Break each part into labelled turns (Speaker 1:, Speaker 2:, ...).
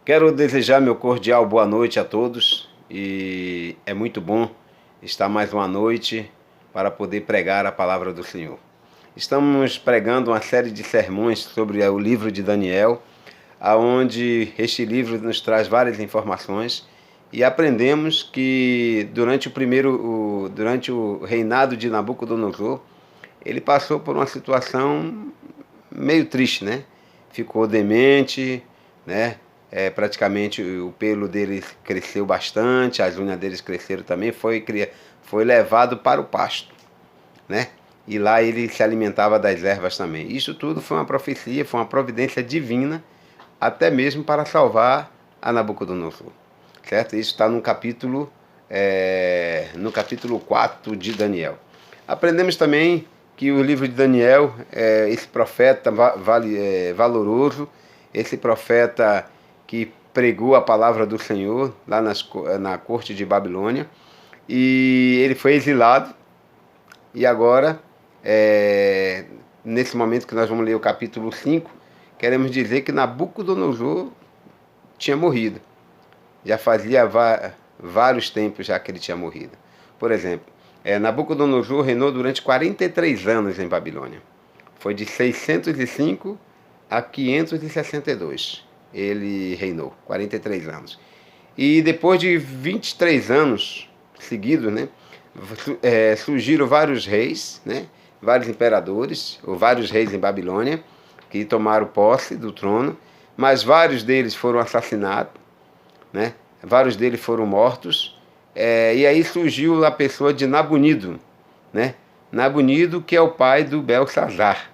Speaker 1: Quero desejar meu cordial boa noite a todos e é muito bom estar mais uma noite para poder pregar a palavra do Senhor. Estamos pregando uma série de sermões sobre o livro de Daniel, aonde este livro nos traz várias informações e aprendemos que durante o reinado de Nabucodonosor, ele passou por uma situação meio triste, né? Ficou demente, né? Praticamente o pelo dele cresceu bastante, as unhas deles cresceram também, foi levado para o pasto, né? E lá ele se alimentava das ervas também. Isso tudo foi uma profecia, foi uma providência divina, até mesmo para salvar a Nabucodonosor, certo? Isso está no capítulo 4 de Daniel. Aprendemos também que o livro de Daniel, esse profeta valoroso, esse profeta que pregou a palavra do Senhor lá na corte de Babilônia, e ele foi exilado, e agora, nesse momento que nós vamos ler o capítulo 5, queremos dizer que Nabucodonosor tinha morrido. Já fazia vários tempos já que ele tinha morrido. Por exemplo, Nabucodonosor reinou durante 43 anos em Babilônia. Foi de 605 a 562. Ele reinou, 43 anos. E depois de 23 anos seguidos, né, surgiram vários reis, né, vários imperadores, ou vários reis em Babilônia, que tomaram posse do trono, mas vários deles foram assassinados, né, vários deles foram mortos, e aí surgiu a pessoa de Nabonido, né, Nabonido, que é o pai do Belsazar,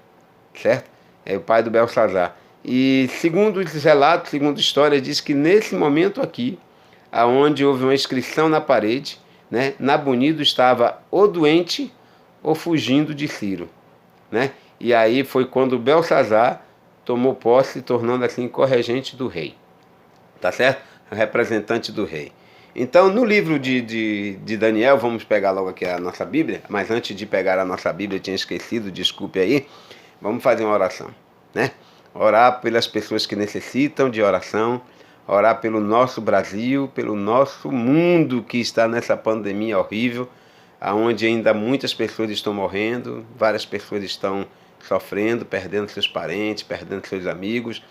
Speaker 1: certo? É o pai do Belsazar. E segundo os relatos, segundo a história, diz que nesse momento aqui, aonde houve uma inscrição na parede, né, Nabonido estava ou doente ou fugindo de Ciro, né? E aí foi quando Belsazar tomou posse, tornando assim corregente do rei, tá certo? Representante do rei. Então, no livro de Daniel, vamos pegar logo aqui a nossa Bíblia, mas antes de pegar a nossa Bíblia, eu tinha esquecido, desculpe aí, vamos fazer uma oração, né? Orar pelas pessoas que necessitam de oração, orar pelo nosso Brasil, pelo nosso mundo que está nessa pandemia horrível, onde ainda muitas pessoas estão morrendo, várias pessoas estão sofrendo, perdendo seus parentes, perdendo seus amigos,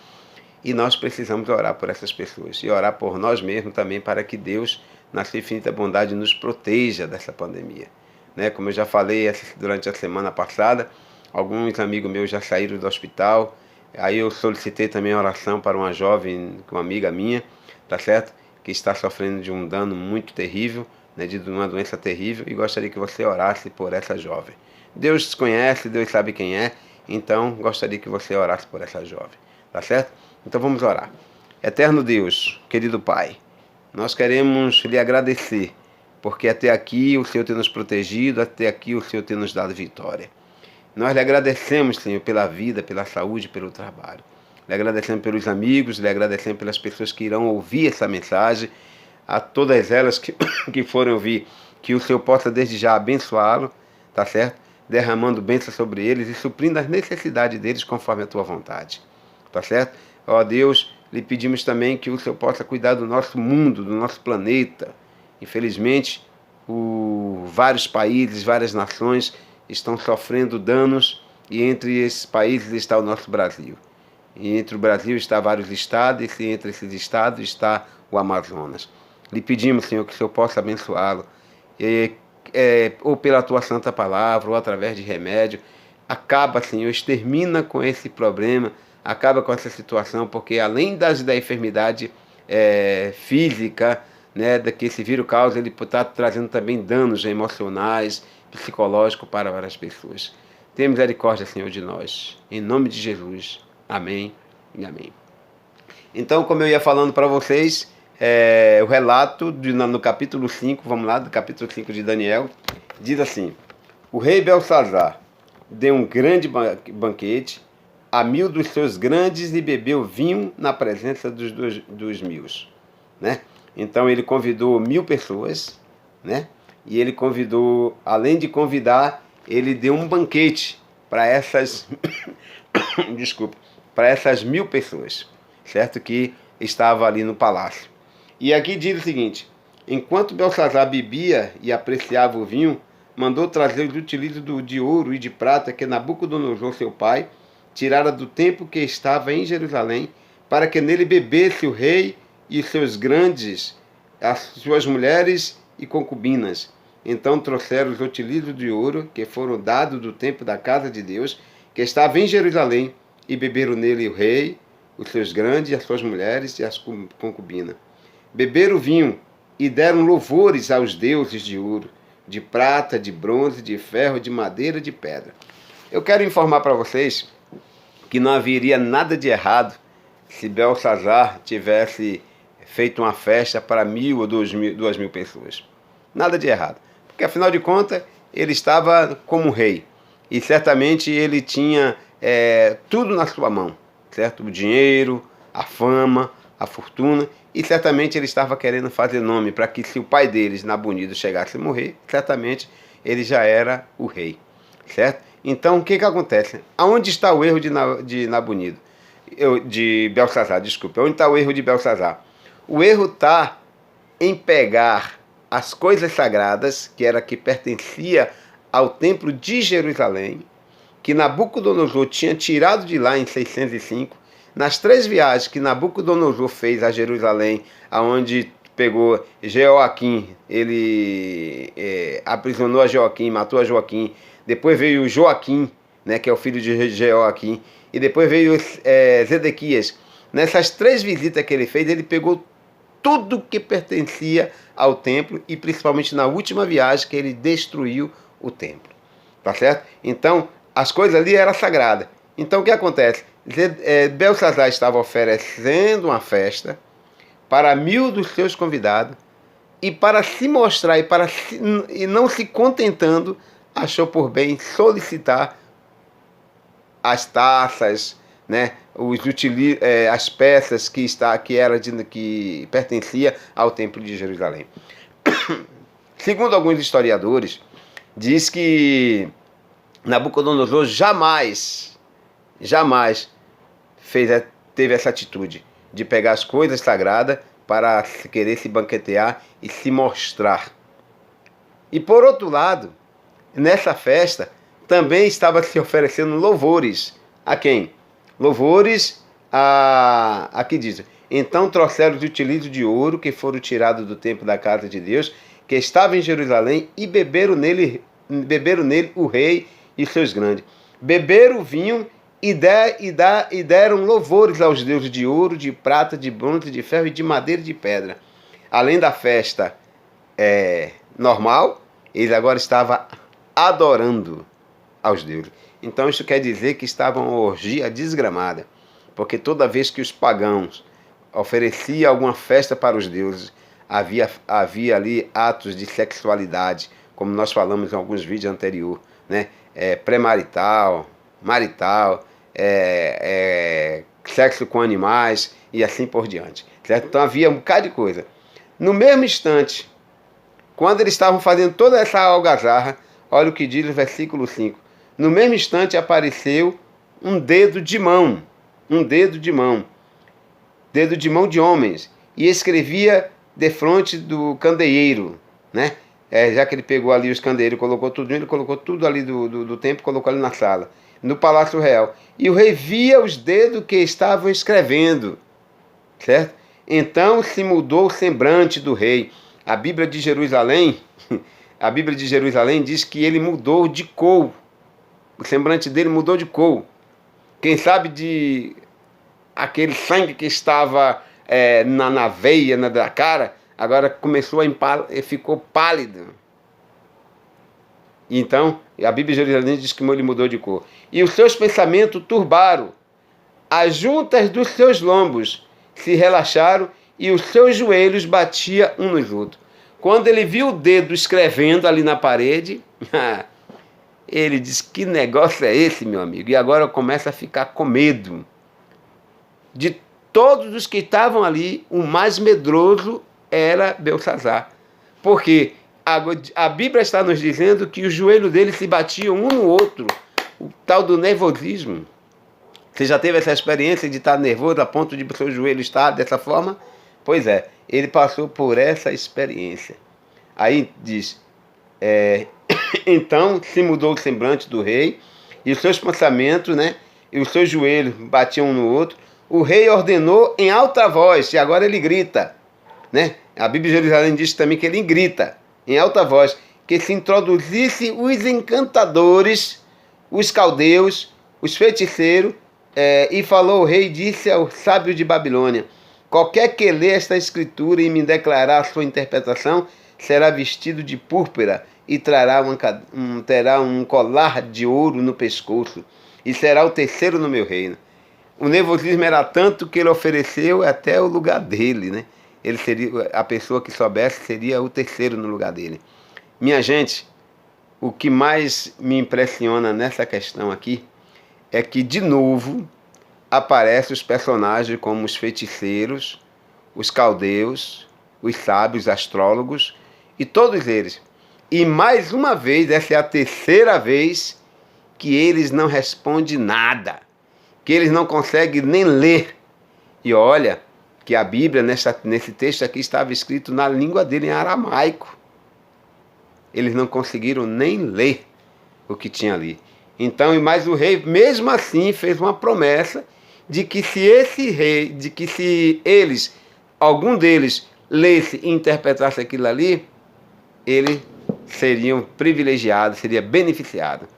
Speaker 1: e nós precisamos orar por essas pessoas e orar por nós mesmos também, para que Deus, na sua infinita bondade, nos proteja dessa pandemia, né? Como eu já falei durante a semana passada, alguns amigos meus já saíram do hospital. Aí eu solicitei também oração para uma jovem, uma amiga minha, tá certo? Que está sofrendo de um dano muito terrível, né? De uma doença terrível, e gostaria que você orasse por essa jovem. Deus conhece, Deus sabe quem é, então gostaria que você orasse por essa jovem, tá certo? Então vamos orar. Eterno Deus, querido Pai, nós queremos lhe agradecer, porque até aqui o Senhor tem nos protegido, até aqui o Senhor tem nos dado vitória. Nós lhe agradecemos, Senhor, pela vida, pela saúde, pelo trabalho. Lhe agradecemos pelos amigos, lhe agradecemos pelas pessoas que irão ouvir essa mensagem, a todas elas que forem ouvir, que o Senhor possa desde já abençoá-lo, tá certo? Derramando bênção sobre eles e suprindo as necessidades deles conforme a tua vontade, tá certo? Ó Deus, lhe pedimos também que o Senhor possa cuidar do nosso mundo, do nosso planeta. Infelizmente, vários países, várias nações estão sofrendo danos, e entre esses países está o nosso Brasil. E entre o Brasil está vários estados, e entre esses estados está o Amazonas. Lhe pedimos, Senhor, que o Senhor possa abençoá-lo, ou pela tua santa palavra, ou através de remédio. Acaba, Senhor, extermina com esse problema, acaba com essa situação, porque além da enfermidade física, né, que esse vírus causa, ele está trazendo também danos emocionais, psicológico para várias pessoas. Tenha misericórdia, Senhor, de nós. Em nome de Jesus. Amém e amém. Então, como eu ia falando para vocês, o relato no capítulo 5, vamos lá, do capítulo 5 de Daniel, diz assim: o rei Belsazar deu um grande banquete a 1000 dos seus grandes e bebeu vinho na presença dos 1000, né? Então ele convidou 1000 pessoas, né? E ele convidou, além de convidar, ele deu um banquete para essas, desculpa, para essas 1000 pessoas, certo? Que estava ali no palácio. E aqui diz o seguinte: enquanto Belsazar bebia e apreciava o vinho, mandou trazer os utensílios de ouro e de prata que Nabucodonosor, seu pai, tirara do templo que estava em Jerusalém, para que nele bebesse o rei e seus grandes, as suas mulheres e concubinas. Então trouxeram os utensílios de ouro que foram dados do templo da casa de Deus, que estava em Jerusalém, e beberam nele o rei, os seus grandes, as suas mulheres e as concubinas. Beberam o vinho e deram louvores aos deuses de ouro, de prata, de bronze, de ferro, de madeira, de pedra. Eu quero informar para vocês que não haveria nada de errado se Belsazar tivesse feito uma festa para 1.000 ou 2.000 pessoas. Nada de errado. Porque, afinal de contas, ele estava como rei. E certamente ele tinha tudo na sua mão. Certo? O dinheiro, a fama, a fortuna. E certamente ele estava querendo fazer nome para que, se o pai deles, Nabonido, chegasse a morrer, certamente ele já era o rei. Certo? Então, o que acontece? Aonde está o erro de Nabonido? De Belsazar, desculpa. Onde está o erro de Belsazar? O erro está em pegar as coisas sagradas, que era que pertencia ao templo de Jerusalém, que Nabucodonosor tinha tirado de lá em 605, nas 3 viagens que Nabucodonosor fez a Jerusalém, aonde pegou Jeoaquim, ele aprisionou a Joaquim, matou a Joaquim, depois veio Joaquim, né, que é o filho de Jeoaquim, e depois veio Zedequias. Nessas 3 visitas que ele fez, ele pegou tudo que pertencia ao templo, e principalmente na última viagem que ele destruiu o templo. Tá certo? Então, as coisas ali eram sagradas. Então, o que acontece? Belsazar estava oferecendo uma festa para 1.000 dos seus convidados, e para se mostrar e não se contentando, achou por bem solicitar as taças, né, as peças que pertencia ao templo de Jerusalém. Segundo alguns historiadores, diz que Nabucodonosor jamais teve essa atitude de pegar as coisas sagradas para querer se banquetear e se mostrar. E por outro lado, nessa festa também estava se oferecendo louvores. A quem? Louvores aqui diz: então trouxeram os utensílios de ouro que foram tirados do templo da casa de Deus, que estava em Jerusalém, e beberam nele o rei e seus grandes. Beberam o vinho e deram louvores aos deuses de ouro, de prata, de bronze, de ferro e de madeira e de pedra. Além da festa normal, eles agora estavam adorando aos deuses. Então isso quer dizer que estava uma orgia desgramada, porque toda vez que os pagãos ofereciam alguma festa para os deuses, havia ali atos de sexualidade, como nós falamos em alguns vídeos anteriores, né? Pré-marital, marital, sexo com animais e assim por diante. Certo? Então havia um bocado de coisa. No mesmo instante, quando eles estavam fazendo toda essa algazarra, olha o que diz o versículo 5. No mesmo instante apareceu um dedo de mão de homens, e escrevia defronte do candeeiro, né? Já que ele pegou ali os candeeiros, ele colocou tudo ali do templo, colocou ali na sala, no palácio real. E o rei via os dedos que estavam escrevendo, certo? Então se mudou o semblante do rei. A Bíblia de Jerusalém diz que ele mudou de cor. O semblante dele mudou de cor. Quem sabe de aquele sangue que estava na veia, da cara, agora começou ficou pálido. Então, a Bíblia de Jerusalém diz que ele mudou de cor. E os seus pensamentos turbaram. As juntas dos seus lombos se relaxaram e os seus joelhos batiam um nos outros. Quando ele viu o dedo escrevendo ali na parede, ele disse: que negócio é esse, meu amigo? E agora começa a ficar com medo. De todos os que estavam ali, o mais medroso era Belsazar. Porque a Bíblia está nos dizendo que os joelhos dele se batiam um no outro. O tal do nervosismo. Você já teve essa experiência de estar nervoso a ponto de o seu joelho estar dessa forma? Pois é, ele passou por essa experiência. Aí diz, então se mudou o semblante do rei, e os seus pensamentos, né, e os seus joelhos batiam um no outro. O rei ordenou em alta voz, e agora ele grita, né? A Bíblia de Jerusalém diz também que ele grita em alta voz, que se introduzisse os encantadores, os caldeus, os feiticeiros, e falou o rei, disse ao sábio de Babilônia: qualquer que lê esta escritura e me declarar a sua interpretação, será vestido de púrpura e terá um colar de ouro no pescoço, e será o terceiro no meu reino. O nervosismo era tanto que ele ofereceu até o lugar dele, né? Ele seria, a pessoa que soubesse seria o terceiro no lugar dele. Minha gente, o que mais me impressiona nessa questão aqui é que, de novo, aparecem os personagens como os feiticeiros, os caldeus, os sábios, astrólogos, e todos eles. E mais uma vez, essa é a terceira vez que eles não respondem nada, que eles não conseguem nem ler. E olha que a Bíblia, nesse texto aqui, estava escrito na língua dele, em aramaico. Eles não conseguiram nem ler o que tinha ali. Então, mas o rei, mesmo assim, fez uma promessa de que se algum deles lesse e interpretasse aquilo ali, eles seriam privilegiados, seria beneficiado.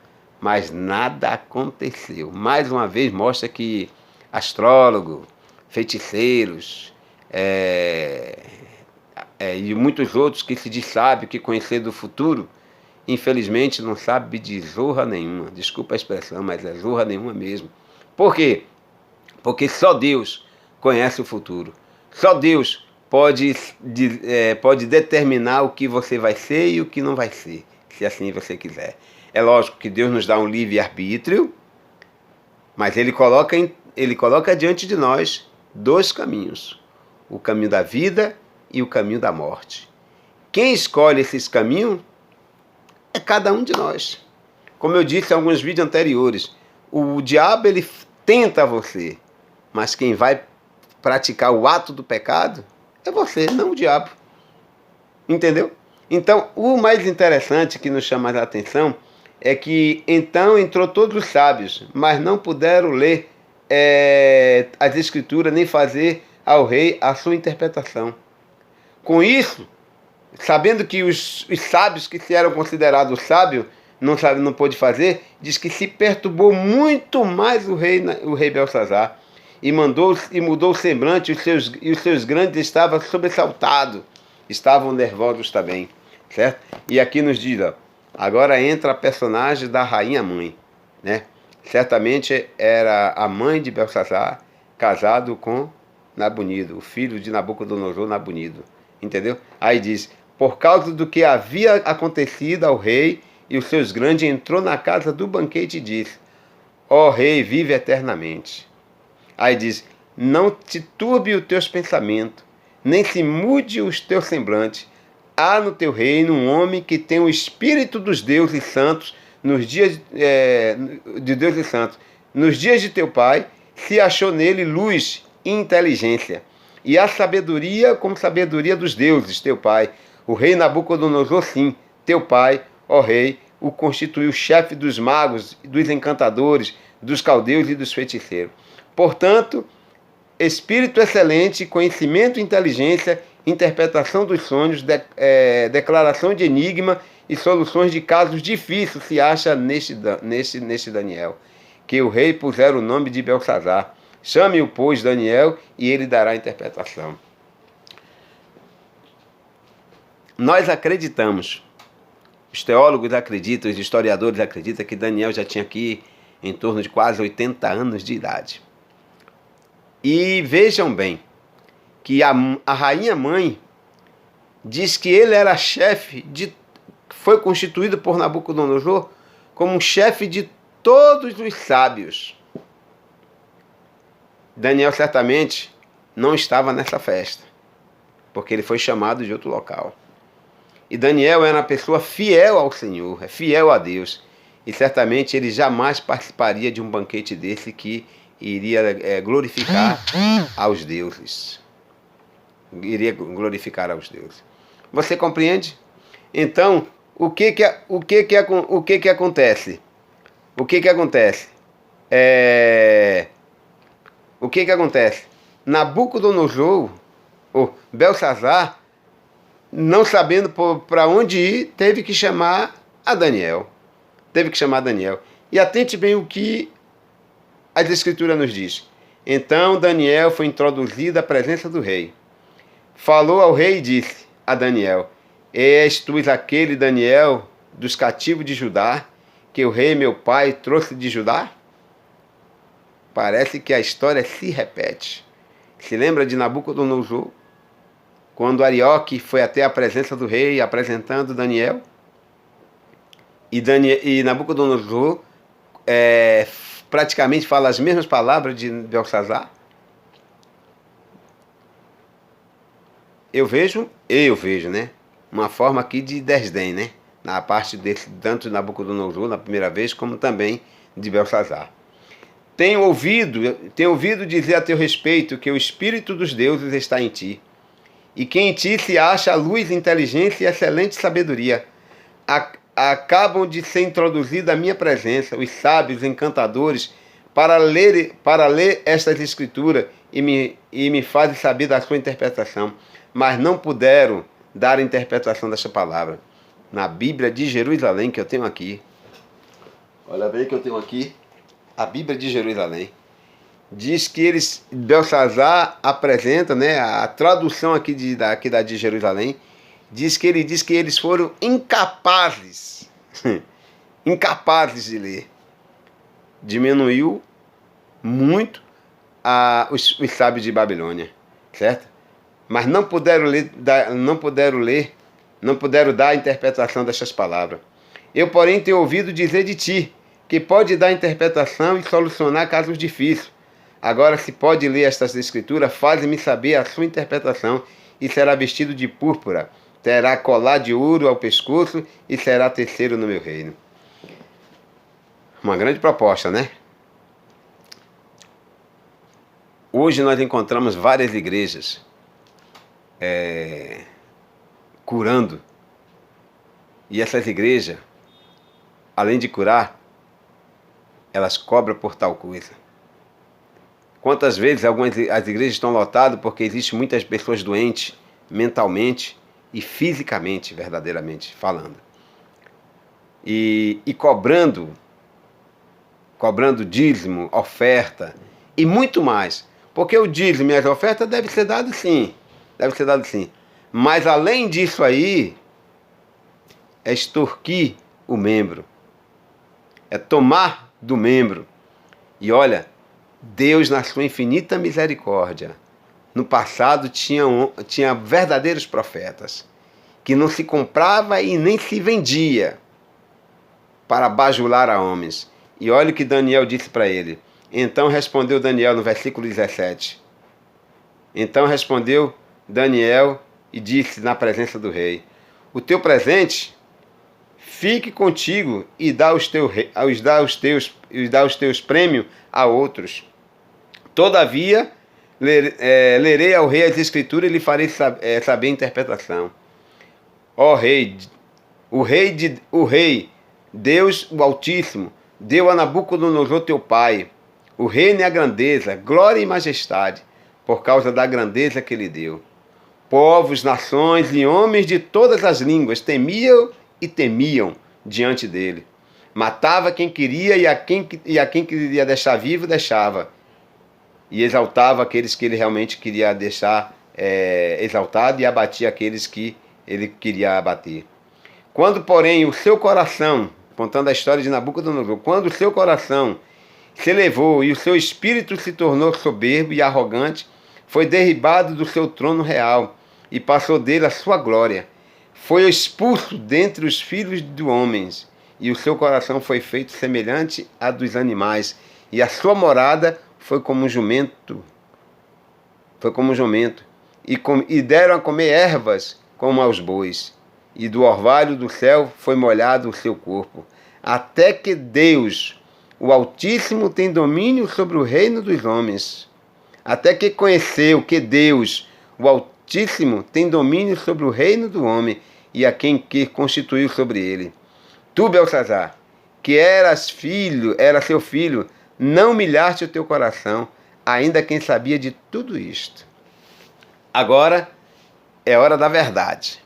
Speaker 1: Mas nada aconteceu. Mais uma vez mostra que astrólogo, feiticeiros, e muitos outros que se diz sábio, que conhecer do futuro, infelizmente não sabe de zorra nenhuma. Desculpa a expressão, mas é zorra nenhuma mesmo. Por quê? Porque só Deus conhece o futuro. Só Deus pode determinar o que você vai ser e o que não vai ser, se assim você quiser. É lógico que Deus nos dá um livre-arbítrio, mas Ele coloca diante de nós dois caminhos: o caminho da vida e o caminho da morte. Quem escolhe esses caminhos é cada um de nós. Como eu disse em alguns vídeos anteriores, o diabo ele tenta você, mas quem vai praticar o ato do pecado é você, não o diabo. Entendeu? Então, o mais interessante que nos chama a atenção é que então entrou todos os sábios, mas não puderam ler as escrituras nem fazer ao rei a sua interpretação. Com isso, sabendo que os sábios que se eram considerados sábios não pôde fazer, diz que se perturbou muito mais o rei Belsazar e mudou o semblante, e os seus grandes estavam sobressaltados, estavam nervosos também, certo? E aqui nos diz, agora entra a personagem da rainha mãe, né? Certamente era a mãe de Belsazar, casado com Nabonido, o filho de Nabucodonosor, Nabonido, entendeu? Aí diz: por causa do que havia acontecido ao rei e os seus grandes, entrou na casa do banquete e disse: ó rei, vive eternamente. Aí diz: não te turbe os teus pensamentos, nem se mude os teus semblantes. Há no teu reino um homem que tem o espírito dos deuses santos, nos dias de Deus e santos. Nos dias de teu pai, se achou nele luz e inteligência, e a sabedoria como sabedoria dos deuses, teu pai. O rei Nabucodonosor, sim, teu pai, ó rei, o constituiu chefe dos magos, dos encantadores, dos caldeus e dos feiticeiros. Portanto, espírito excelente, conhecimento e inteligência, interpretação dos sonhos, declaração de enigma e soluções de casos difíceis se acha neste Daniel, que o rei puseram o nome de Belsazar. Chame-o, pois, Daniel, e ele dará a interpretação. Nós acreditamos, os teólogos acreditam, os historiadores acreditam que Daniel já tinha aqui em torno de quase 80 anos de idade. E vejam bem, que a rainha mãe diz que ele era chefe foi constituído por Nabucodonosor como um chefe de todos os sábios. Daniel certamente não estava nessa festa, porque ele foi chamado de outro local. E Daniel era uma pessoa fiel ao Senhor, fiel a Deus. E certamente ele jamais participaria de um banquete desse que iria glorificar aos deuses. Iria glorificar aos deuses. Você compreende? Então, o que acontece? O que acontece? O que acontece? Nabucodonosor, ou Belsazar, não sabendo para onde ir, teve que chamar a Daniel. E atente bem o que as Escrituras nos diz. Então Daniel foi introduzido à presença do rei. Falou ao rei e disse a Daniel: És tu aquele Daniel dos cativos de Judá, que o rei meu pai trouxe de Judá? Parece que a história se repete. Se lembra de Nabucodonosor? Quando Arioque foi até a presença do rei apresentando Daniel? E Nabucodonosor praticamente fala as mesmas palavras de Belsazar? Eu vejo, né? Uma forma aqui de desdém, né? Na parte desse, tanto de Nabucodonosor na primeira vez, como também de Belsazar. Tenho ouvido dizer a teu respeito que o Espírito dos deuses está em ti, e que em ti se acha a luz, inteligência e excelente sabedoria. Acabam de ser introduzidos à minha presença os sábios encantadores para ler estas escrituras e me fazem saber da sua interpretação, mas não puderam dar a interpretação desta palavra. Na Bíblia de Jerusalém que eu tenho aqui, olha bem que eu tenho aqui, a Bíblia de Jerusalém, diz que Belsazar apresenta, né, a tradução aqui da de Jerusalém, diz que eles foram incapazes, incapazes de ler. Diminuiu muito os sábios de Babilônia, certo? Mas não puderam dar a interpretação destas palavras. Eu, porém, tenho ouvido dizer de ti, que pode dar interpretação e solucionar casos difíceis. Agora, se pode ler estas escrituras, faze-me saber a sua interpretação, e será vestido de púrpura, terá colar de ouro ao pescoço, e será terceiro no meu reino. Uma grande proposta, né? Hoje nós encontramos várias igrejas curando, e essas igrejas, além de curar, elas cobram por tal coisa. Quantas vezes as igrejas estão lotadas porque existem muitas pessoas doentes mentalmente e fisicamente, verdadeiramente falando. E cobrando dízimo, oferta e muito mais. Porque o dízimo e as ofertas deve ser dado sim. Mas além disso aí, é extorquir o membro. É tomar do membro. E olha, Deus, na sua infinita misericórdia, no passado tinha verdadeiros profetas, que não se comprava e nem se vendia para bajular a homens. E olha o que Daniel disse para ele. Então respondeu Daniel no versículo 17. Então respondeu Daniel e disse na presença do rei: o teu presente fique contigo e dá os teus prêmios a outros. Todavia, lerei ao rei as escrituras e lhe farei saber a interpretação. Ó rei, o rei, Deus o Altíssimo, deu a Nabucodonosor teu pai o reino e a grandeza, glória e majestade, por causa da grandeza que lhe deu. Povos, nações e homens de todas as línguas temiam diante dele. Matava quem queria e a quem queria deixar vivo, deixava. E exaltava aqueles que ele realmente queria deixar exaltado, e abatia aqueles que ele queria abater. Quando, porém, o seu coração, contando a história de Nabucodonosor, quando o seu coração se elevou e o seu espírito se tornou soberbo e arrogante, foi derribado do seu trono real e passou dele a sua glória. Foi expulso dentre os filhos dos homens, e o seu coração foi feito semelhante a dos animais, e a sua morada foi como um jumento. E deram a comer ervas como aos bois, e do orvalho do céu foi molhado o seu corpo, até que Deus o Altíssimo tem domínio sobre o reino dos homens. Até que conheceu que Deus, o Altíssimo, tem domínio sobre o reino do homem e a quem que constituiu sobre ele. Tu, Belsazar, que era seu filho, não humilhaste o teu coração, ainda quem sabia de tudo isto. Agora é hora da verdade.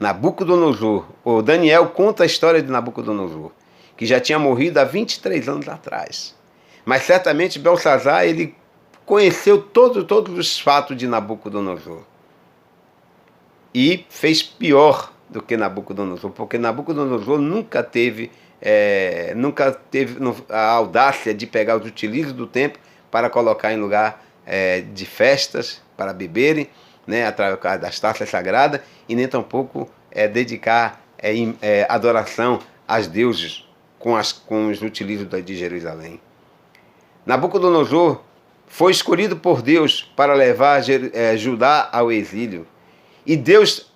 Speaker 1: Nabucodonosor, o Daniel conta a história de Nabucodonosor, que já tinha morrido há 23 anos atrás. Mas certamente Belsazar, ele conheceu todos os fatos de Nabucodonosor. E fez pior do que Nabucodonosor, porque Nabucodonosor nunca teve a audácia de pegar os utilizos do templo para colocar em lugar de festas, para beberem, né, através das taças sagradas, e nem tampouco dedicar adoração aos deuses com os utilizos de Jerusalém. Nabucodonosor foi escolhido por Deus para levar Judá ao exílio. E Deus,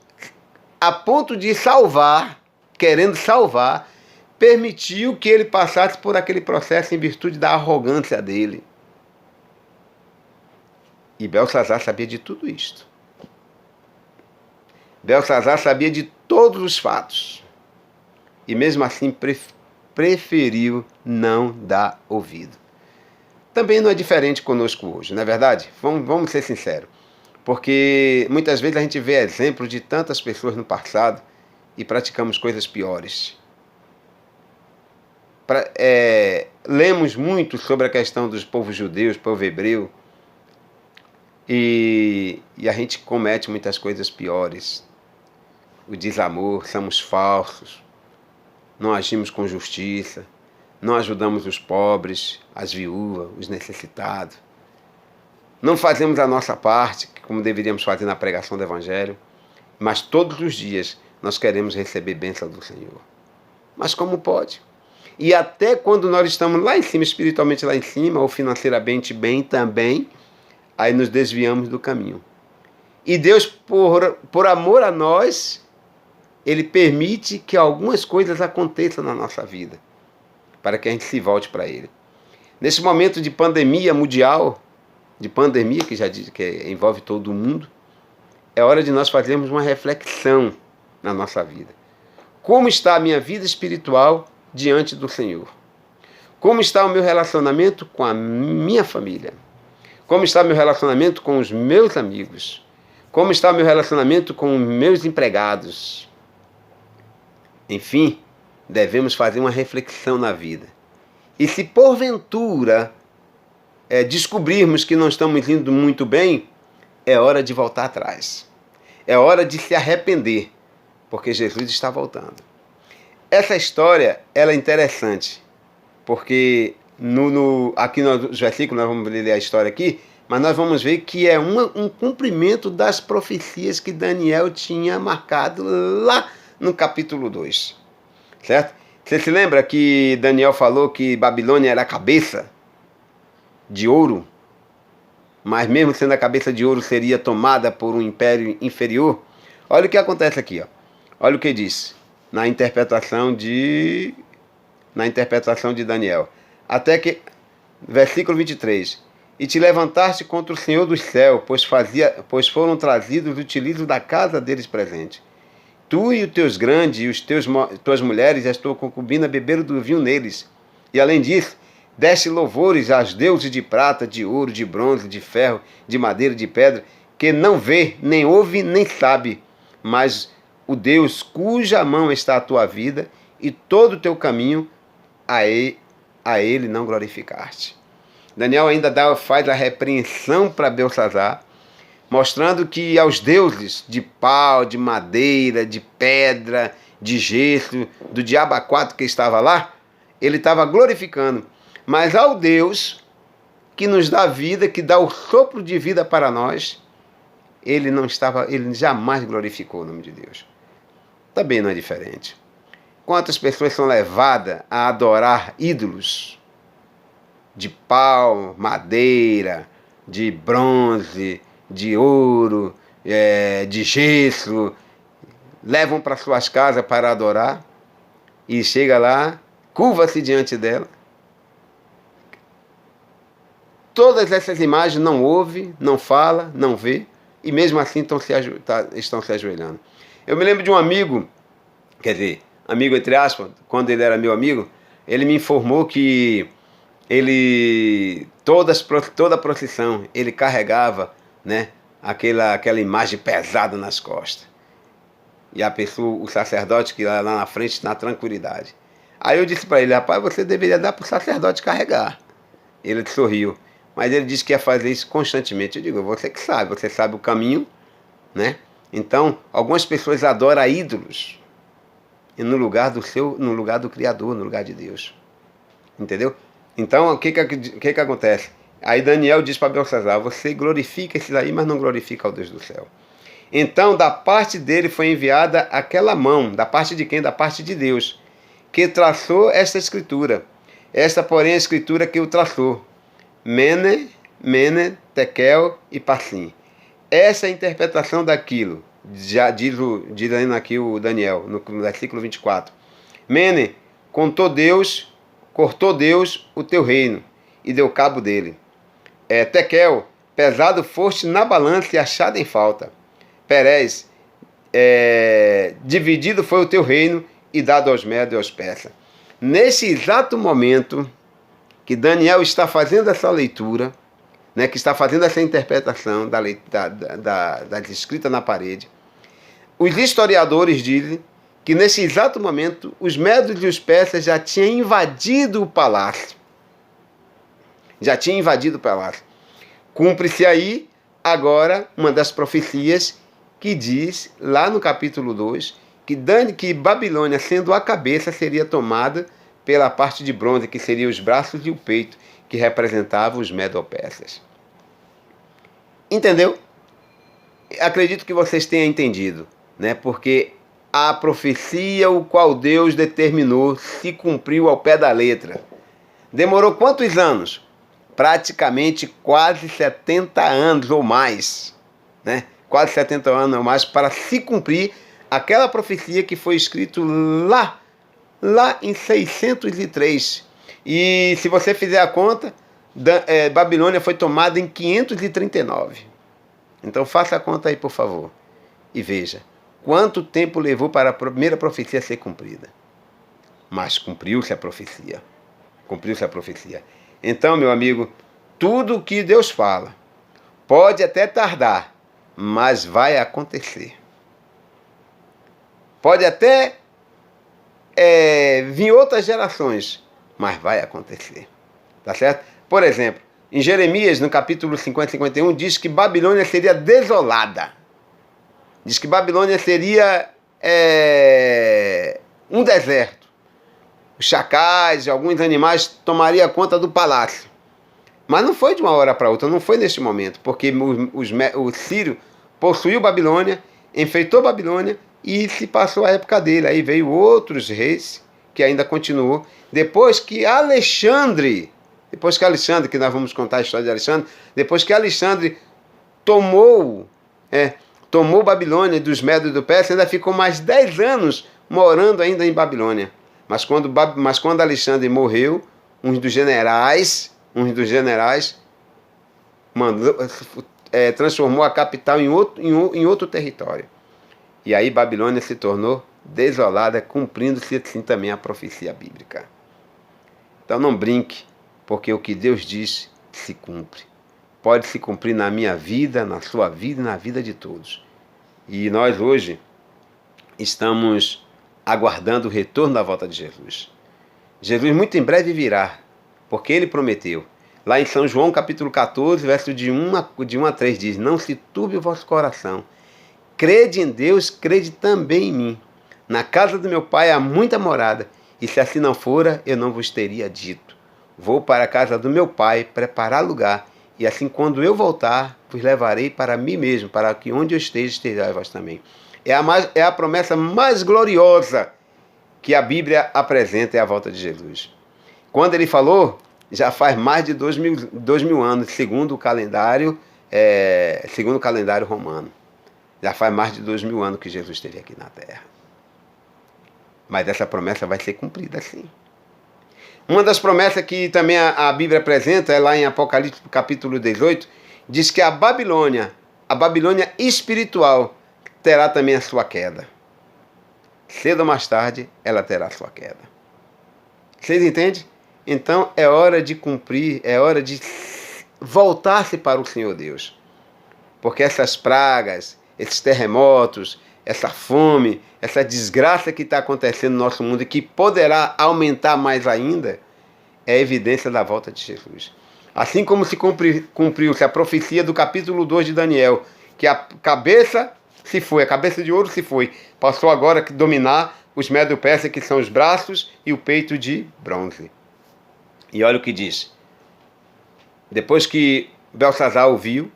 Speaker 1: a ponto de salvar, querendo salvar, permitiu que ele passasse por aquele processo em virtude da arrogância dele. E Belsazar sabia de tudo isto. Belsazar sabia de todos os fatos. E mesmo assim preferiu não dar ouvido. Também não é diferente conosco hoje, não é verdade? Vamos ser sinceros. Porque muitas vezes a gente vê exemplos de tantas pessoas no passado e praticamos coisas piores. Lemos muito sobre a questão dos povos judeus, povo hebreu, e a gente comete muitas coisas piores. O desamor, somos falsos, não agimos com justiça, não ajudamos os pobres, as viúvas, os necessitados. Não fazemos a nossa parte, como deveríamos fazer na pregação do Evangelho, mas todos os dias nós queremos receber bênção do Senhor. Mas como pode? E até quando nós estamos lá em cima, espiritualmente lá em cima, ou financeiramente bem também, aí nos desviamos do caminho. E Deus, por amor a nós, Ele permite que algumas coisas aconteçam na nossa vida, para que a gente se volte para Ele. Nesse momento de pandemia mundial, de pandemia que já diz que envolve todo o mundo, é hora de nós fazermos uma reflexão na nossa vida. Como está a minha vida espiritual diante do Senhor? Como está o meu relacionamento com a minha família? Como está o meu relacionamento com os meus amigos? Como está o meu relacionamento com os meus empregados? Enfim, devemos fazer uma reflexão na vida. E se porventura descobrirmos que não estamos indo muito bem, é hora de voltar atrás. É hora de se arrepender, porque Jesus está voltando. Essa história ela é interessante, porque aqui nos versículos, nós vamos ler a história aqui, mas nós vamos ver que é um cumprimento das profecias que Daniel tinha marcado lá no capítulo 2. Certo? Você se lembra que Daniel falou que Babilônia era a cabeça de ouro, mas mesmo sendo a cabeça de ouro seria tomada por um império inferior? Olha o que acontece aqui, ó. Olha o que diz na interpretação de Daniel. Até que, versículo 23, e te levantaste contra o Senhor dos céus, pois foram trazidos os utilizos da casa deles presente. Tu e os teus grandes, e tuas mulheres e as tuas concubinas beberam do vinho neles. E além disso, deste louvores aos deuses de prata, de ouro, de bronze, de ferro, de madeira, de pedra, que não vê, nem ouve, nem sabe, mas o Deus cuja mão está a tua vida e todo o teu caminho, a ele não glorificaste. Daniel ainda faz a repreensão para Belsazar, mostrando que aos deuses de pau, de madeira, de pedra, de gesso, do diabo a quatro que estava lá, ele estava glorificando. Mas ao Deus que nos dá vida, que dá o sopro de vida para nós, ele jamais glorificou o nome de Deus. Também não é diferente. Quantas pessoas são levadas a adorar ídolos de pau, madeira, de bronze, de ouro, de gesso, levam para suas casas para adorar e chega lá, curva-se diante dela todas essas imagens não ouve, não fala, não vê, e mesmo assim estão se ajoelhando. Eu me lembro de um amigo, quer dizer, amigo entre aspas, quando ele era meu amigo, ele me informou que toda a procissão, ele carregava, né, aquela imagem pesada nas costas. E a pessoa, o sacerdote que lá na frente, na tranquilidade. Aí eu disse para ele, rapaz, você deveria dar para o sacerdote carregar. Ele sorriu, mas ele disse que ia fazer isso constantemente. Eu digo, você que sabe, você sabe o caminho, né? Então, algumas pessoas adoram ídolos e no lugar do Criador, no lugar de Deus. Entendeu? Então, o que acontece? Aí Daniel diz para Belsazar, você glorifica esses aí, mas não glorifica o Deus do céu. Então, da parte dele foi enviada aquela mão, da parte de quem? Da parte de Deus, que traçou esta escritura. Esta, porém, é a escritura que o traçou. Mene, Tekel e Parsim. Essa é a interpretação daquilo, já dizendo aqui o Daniel, no versículo 24. Mene, cortou Deus o teu reino e deu cabo dele. Tekel, pesado foste na balança e achado em falta. Perez, dividido foi o teu reino e dado aos medos e aos persas. Nesse exato momento que Daniel está fazendo essa leitura, né, que está fazendo essa interpretação da escrita na parede, os historiadores dizem que nesse exato momento os medos e os persas já tinham invadido o palácio. Cumpre-se aí agora uma das profecias que diz, lá no capítulo 2, que Babilônia, sendo a cabeça, seria tomada pela parte de bronze, que seria os braços e o peito, que representavam os medo-persas. Entendeu? Acredito que vocês tenham entendido, né? Porque a profecia, o qual Deus determinou, se cumpriu ao pé da letra. Demorou quantos anos? Praticamente quase 70 anos ou mais, né? Quase 70 anos ou mais para se cumprir aquela profecia que foi escrito lá em 603. E se você fizer a conta, Babilônia foi tomada em 539. Então faça a conta aí, por favor, e veja quanto tempo levou para a primeira profecia ser cumprida. Mas cumpriu-se a profecia. Então, meu amigo, tudo o que Deus fala pode até tardar, mas vai acontecer. Pode até vir outras gerações, mas vai acontecer. Tá certo? Por exemplo, em Jeremias, no capítulo 50 e 51, diz que Babilônia seria desolada. Diz que Babilônia seria um deserto. Os chacais e alguns animais tomariam conta do palácio. Mas não foi de uma hora para outra, não foi neste momento, porque o Sírio possuiu Babilônia, enfeitou Babilônia e se passou a época dele. Aí veio outros reis, que ainda continuou. Depois que Alexandre, que nós vamos contar a história de Alexandre, depois que Alexandre tomou Babilônia dos medos e do Pérsia, ainda ficou mais 10 anos morando ainda em Babilônia. Mas quando Alexandre morreu, um dos generais transformou a capital em outro território. E aí Babilônia se tornou desolada, cumprindo-se assim também a profecia bíblica. Então não brinque, porque o que Deus diz se cumpre. Pode se cumprir na minha vida, na sua vida e na vida de todos. E nós hoje estamos aguardando o retorno da volta de Jesus. Jesus muito em breve virá, porque ele prometeu. Lá em São João, capítulo 14, verso de 1 a 3, diz: não se turbe o vosso coração. Crede em Deus, crede também em mim. Na casa do meu pai há muita morada, e se assim não fora, eu não vos teria dito. Vou para a casa do meu pai preparar lugar, e assim quando eu voltar, vos levarei para mim mesmo, para que onde eu esteja, estejais vós também. É a promessa mais gloriosa que a Bíblia apresenta, é a volta de Jesus. Quando ele falou, já faz mais de 2000 anos, segundo o calendário romano. Já faz mais de 2000 anos que Jesus esteve aqui na Terra. Mas essa promessa vai ser cumprida sim. Uma das promessas que também a Bíblia apresenta, é lá em Apocalipse capítulo 18, diz que a Babilônia espiritual, terá também a sua queda. Cedo ou mais tarde, ela terá a sua queda. Vocês entendem? Então é hora de cumprir, é hora de voltar-se para o Senhor Deus. Porque essas pragas, esses terremotos, essa fome, essa desgraça que está acontecendo no nosso mundo e que poderá aumentar mais ainda, é evidência da volta de Jesus. Assim como se cumpriu-se a profecia do capítulo 2 de Daniel, que a cabeça se foi, a cabeça de ouro se foi, passou agora a dominar os medo-persas, que são os braços e o peito de bronze. E olha o que diz. Depois que Belsazar ouviu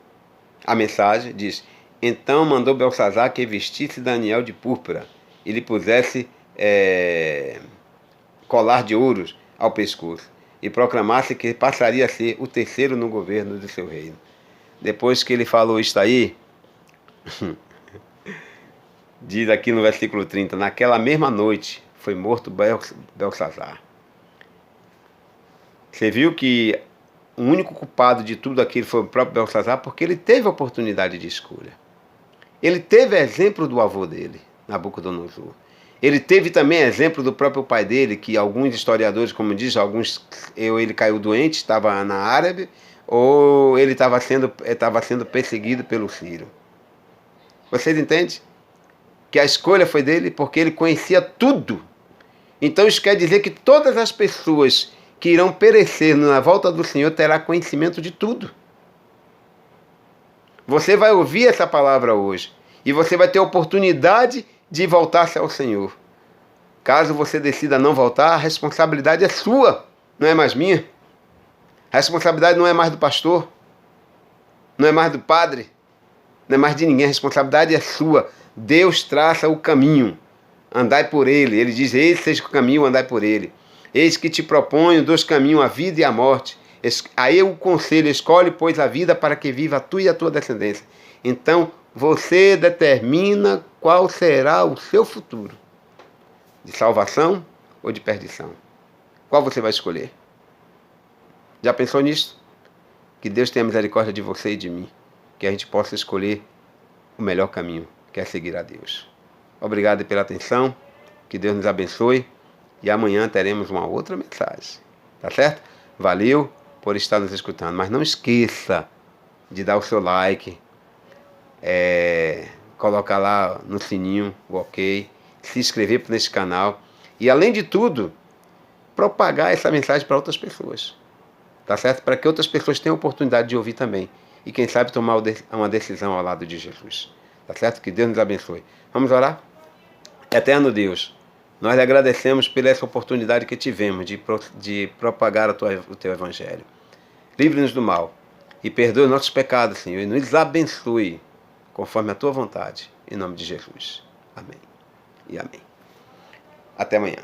Speaker 1: a mensagem, diz: então mandou Belsazar que vestisse Daniel de púrpura e lhe pusesse colar de ouros ao pescoço e proclamasse que passaria a ser o terceiro no governo do seu reino. Depois que ele falou isto aí, diz aqui no versículo 30, naquela mesma noite foi morto Belsazar. Você viu que o único culpado de tudo aquilo foi o próprio Belsazar, porque ele teve a oportunidade de escolha. Ele teve exemplo do avô dele, Nabucodonosor. Ele teve também exemplo do próprio pai dele, que alguns historiadores, como diz, ele caiu doente, estava na Árabe, ou ele estava sendo perseguido pelo Ciro. Vocês entendem? Que a escolha foi dele porque ele conhecia tudo. Então isso quer dizer que todas as pessoas que irão perecer na volta do Senhor terá conhecimento de tudo. Você vai ouvir essa palavra hoje e você vai ter a oportunidade de voltar-se ao Senhor. Caso você decida não voltar, a responsabilidade é sua, não é mais minha. A responsabilidade não é mais do pastor, não é mais do padre, não é mais de ninguém. A responsabilidade é sua. Deus traça o caminho, andai por ele. Ele diz: eis seja o caminho, andai por ele. Eis que te proponho 2 caminhos, a vida e a morte. Aí o conselho: escolhe, pois, a vida para que viva tu e a tua descendência. Então, você determina qual será o seu futuro, de salvação ou de perdição. Qual você vai escolher? Já pensou nisso? Que Deus tenha misericórdia de você e de mim, que a gente possa escolher o melhor caminho, que é seguir a Deus. Obrigado pela atenção, que Deus nos abençoe e amanhã teremos uma outra mensagem, tá certo? Valeu por estar nos escutando, mas não esqueça de dar o seu like, colocar lá no sininho o ok, se inscrever nesse canal e, além de tudo, propagar essa mensagem para outras pessoas, tá certo? Para que outras pessoas tenham a oportunidade de ouvir também e, quem sabe, tomar uma decisão ao lado de Jesus, tá certo? Que Deus nos abençoe. Vamos orar? Eterno Deus, nós lhe agradecemos pela essa oportunidade que tivemos de propagar o teu evangelho. Livre-nos do mal e perdoe nossos pecados, Senhor, e nos abençoe conforme a tua vontade, em nome de Jesus. Amém e amém. Até amanhã.